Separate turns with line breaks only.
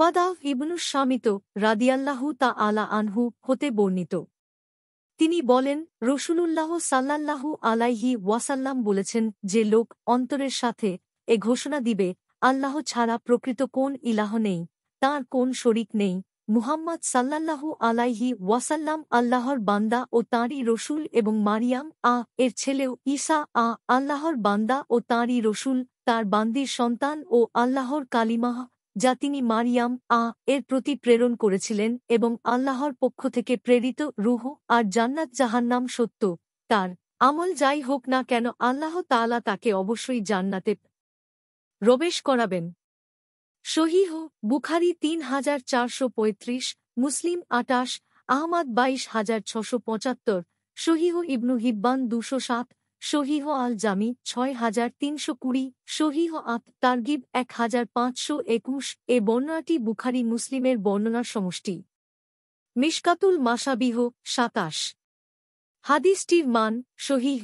উবাদাহ ইবনু শামিত রাদিয়াল্লাহু তাআলা আনহু হতে বর্ণিত। তিনি বলেন, রাসূলুল্লাহ সাল্লাল্লাহু আলাইহি ওয়াসাল্লাম বলেছেন, যে লোক অন্তরের সাথে এ ঘোষণা দিবে, আল্লাহ ছাড়া প্রকৃত কোন ইলাহ নেই, তাঁর কোন শরীক নেই, মুহাম্মদ সাল্লাল্লাহু আলাইহি ওয়াসাল্লাম আল্লাহর বান্দা ও তাঁরই রসূল, এবং মারিয়াম এর ছেলেও ঈসা আল্লাহর বান্দা ও তাঁরই রসূল, তার বান্দির সন্তান ও আল্লাহর কালিমাহ, যা তিনি মারিয়াম এর প্রতি প্রেরণ করেছিলেন, এবং আল্লাহর পক্ষ থেকে প্রেরিত রূহ, আর জান্নাত জাহান্নাম সত্য, তার আমল যাই হোক না কেন আল্লাহ তাআলা তাকে অবশ্যই জান্নাতে প্রবেশ করাবেন। সহিহ বুখারী ৩৪৩৫, মুসলিম ২৮, আহমাদ ২২৬৭৫, সহিহ ইবনু হিব্বান ২০৭, সহিহ আল জামি ৬৩২০, সহিহ তারগিব ১৫২১। এ বর্ণনাটি বুখারী মুসলিমের বর্ণনার সমষ্টি। মিশকাতুল মাসাবিহ ২৭। হাদিসটির মান সহিহ।